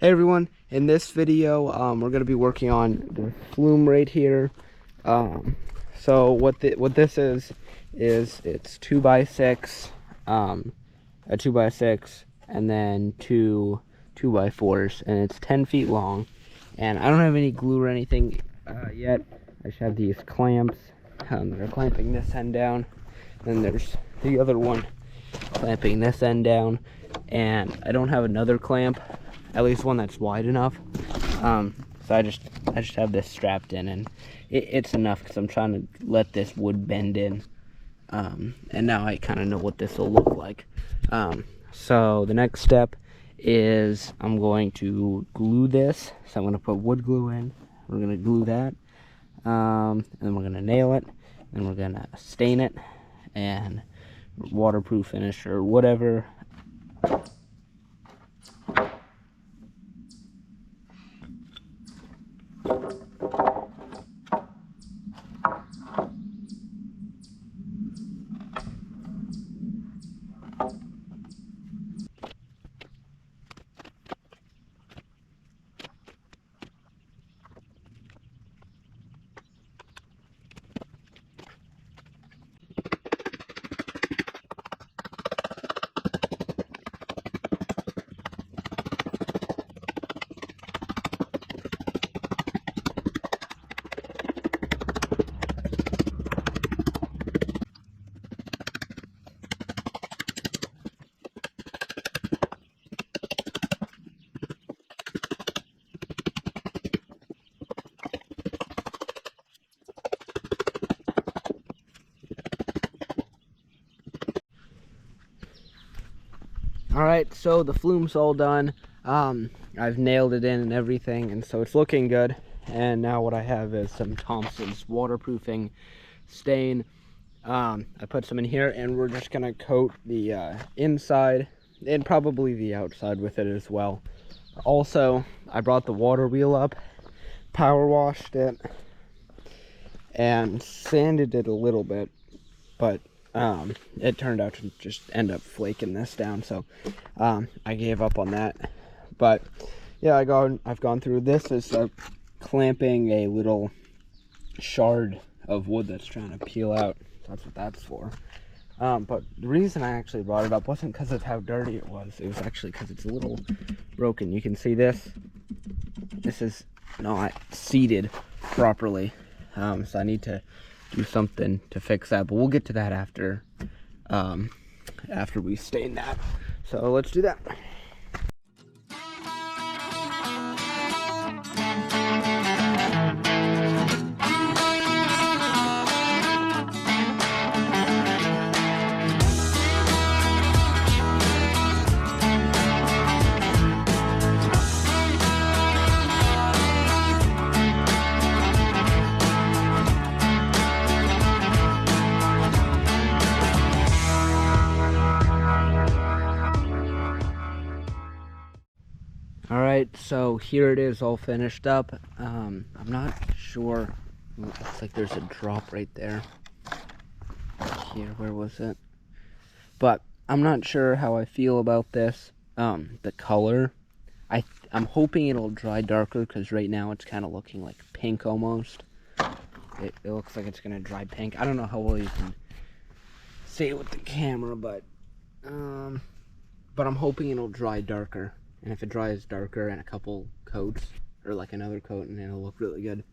Hey everyone, in this video we're going to be working on the Flume right here. So what this is it's 2x6, a 2x6 and then two 2x4s, and it's 10 feet long, and I don't have any glue or anything yet. I just have these clamps. They're clamping this end down, then there's the other one clamping this end down, and I don't have another clamp, at least one that's wide enough. So I just have this strapped in, and it's enough because I'm trying to let this wood bend in. And now I kind of know what this will look like. So the next step is I'm going to glue this. So I'm going to put wood glue in. We're going to glue that, and then we're going to nail it, and we're going to stain it and waterproof finish or whatever. Alright, so the Flume's all done. I've nailed it in and everything, and so it's looking good. And now what I have is some Thompson's waterproofing stain. I put some in here, and we're just gonna coat the inside and probably the outside with it as well. Also, I brought the water wheel up, power washed it, and sanded it a little bit, but it turned out to just end up flaking this down, so I gave up on that. But yeah, I've gone through this as clamping a little shard of wood that's trying to peel out. That's what that's for. But the reason I actually brought it up wasn't because of how dirty it was. It was actually because it's a little broken. You can see this is not seated properly, so I need to do something to fix that, but we'll get to that after we stain that. So let's do that. Alright, so here it is all finished up. I'm not sure. It looks like there's a drop right there. Here, where was it? But I'm not sure how I feel about this. The color. I'm hoping it'll dry darker, because right now it's kind of looking like pink almost. It looks like it's going to dry pink. I don't know how well you can see it with the camera, but I'm hoping it'll dry darker. And if it dries darker and a couple coats, or like another coat, and it'll look really good.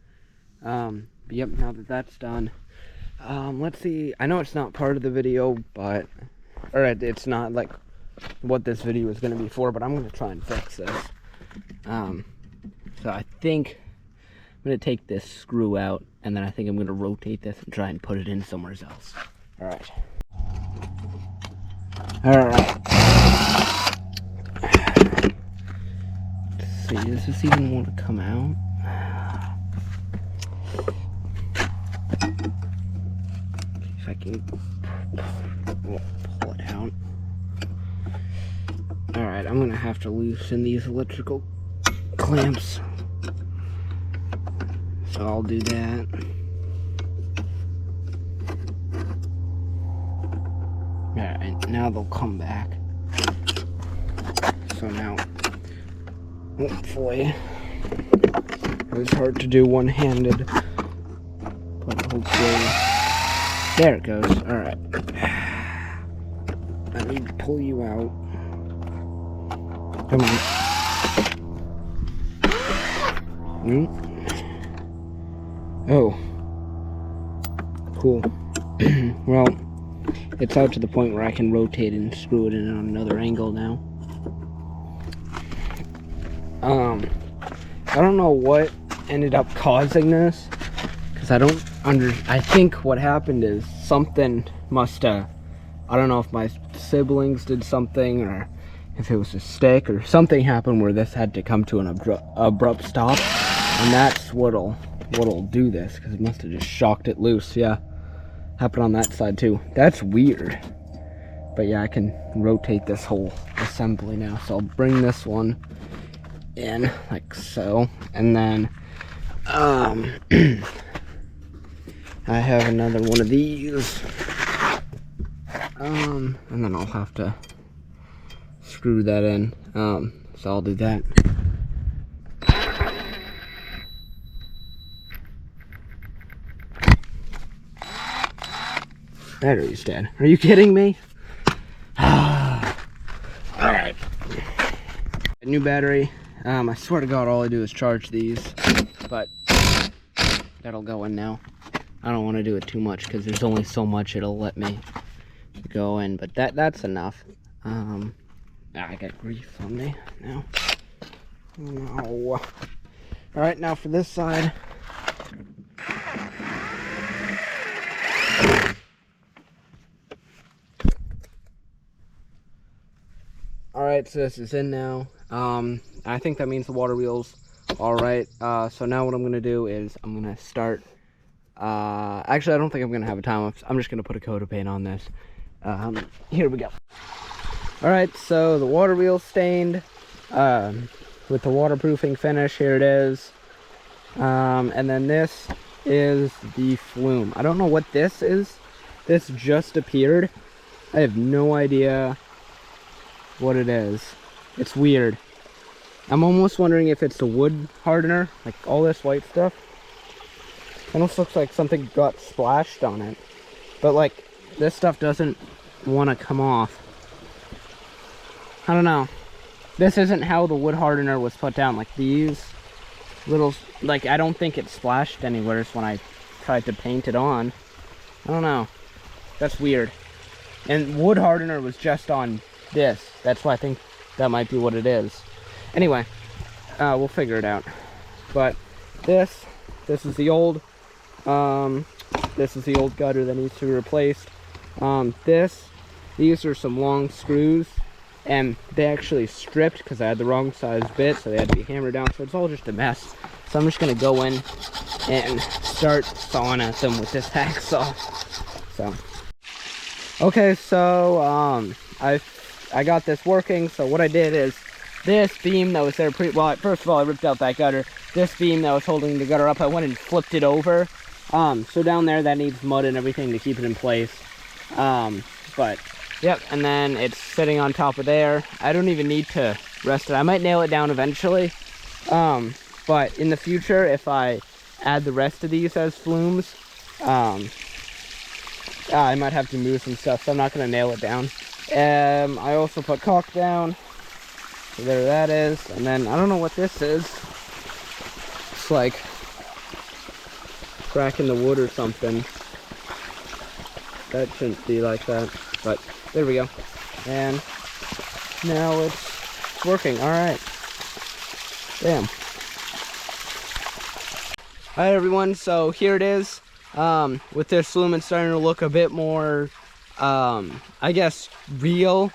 But yep, now that that's done, let's see. I know it's not part of the video, but, or it's not like what this video is going to be for, but I'm going to try and fix this. So I think I'm going to take this screw out, and then I think I'm going to rotate this and try and put it in somewhere else. Alright. Alright. Does this even want to come out? If I can pull it out. Alright, I'm gonna have to loosen these electrical clamps. So I'll do that. Alright, now they'll come back. So now Hopefully. It was hard to do one-handed, but hopefully. There it goes. Alright. I need to pull you out. Come on. Oh. Cool. Well, it's out to the point where I can rotate and screw it in on another angle now. I don't know what ended up causing this, because I think what happened is something I don't know if my siblings did something, or if it was a stick, or something happened where this had to come to an abrupt stop, and that's what'll do this, because it must have just shocked it loose. Yeah, happened on that side too. That's weird. But yeah, I can rotate this whole assembly now, so I'll bring this one in like so, and then I have another one of these, and then I'll have to screw that in, so I'll do that. Battery's dead. Are you kidding me? Alright. A new battery. I swear to God, all I do is charge these, but that'll go in now. I don't want to do it too much because there's only so much it'll let me go in, but that's enough. I got grief on me now. No. Alright, now for this side. Alright, so this is in now. I think that means the water wheel's alright. So now what I'm going to do is I'm going to start. Actually, I don't think I'm going to have a time lapse. I'm just going to put a coat of paint on this. Here we go. Alright, so the water wheel's stained with the waterproofing finish. Here it is. And then this is the Flume. I don't know what this is. This just appeared. I have no idea what it is. It's weird. I'm almost wondering if it's the wood hardener, like all this white stuff. Almost looks like something got splashed on it, but like this stuff doesn't want to come off. I don't know. This isn't how the wood hardener was put down. Like these little, like I don't think it splashed anywhere when I tried to paint it on. I don't know. That's weird. And wood hardener was just on this. That's why I think that might be what it is. Anyway, we'll figure it out. But this is the old gutter that needs to be replaced. These are some long screws, and they actually stripped because I had the wrong size bit, so they had to be hammered down. So it's all just a mess. So I'm just gonna go in and start sawing at them with this hacksaw. So okay, so I got this working. So what I did is this beam that was there first of all, I ripped out that gutter. This beam that was holding the gutter up, I went and flipped it over. So down there, that needs mud and everything to keep it in place. But yep, and then it's sitting on top of there. I don't even need to rest it. I might nail it down eventually. But in the future, if I add the rest of these as flumes, I might have to move some stuff, so I'm not going to nail it down. I also put caulk down. So there that is. And then I don't know what this is. It's like cracking the wood or something. That shouldn't be like that. But there we go. And now it's working. Alright. Damn. Alright everyone, so here it is. With this Flume, it's starting to look a bit more I guess real,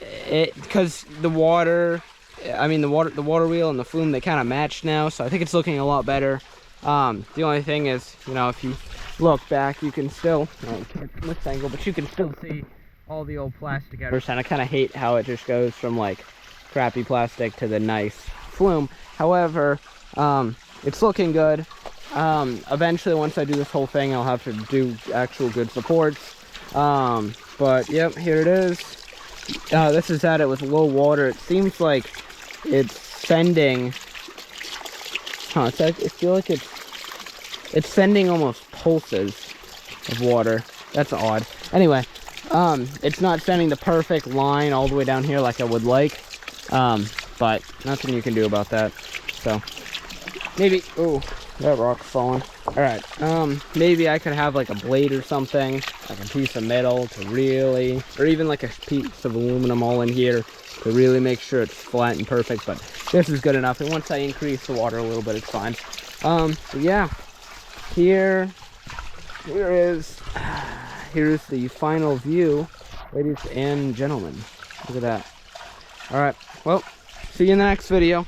because the water wheel and the Flume, they kind of match now, so I think it's looking a lot better. The only thing is, you know, if you look back, you can still, from this angle, but you can still see all the old plastic outer side. I kind of hate how it just goes from like crappy plastic to the nice Flume. However, it's looking good. Eventually, once I do this whole thing, I'll have to do actual good supports. But yep, here it is. This is at it with low water. It seems like it's sending, it's like, I feel like it's sending almost pulses of water. That's odd. Anyway, it's not sending the perfect line all the way down here like I would like, but nothing you can do about that. So maybe, oh, that rock's falling. All right, maybe I could have like a blade or something, like a piece of metal to really, or even like a piece of aluminum all in here to really make sure it's flat and perfect. But this is good enough, and once I increase the water a little bit, it's fine. But yeah, here's the final view, ladies and gentlemen. Look at that. All right, well, see you in the next video.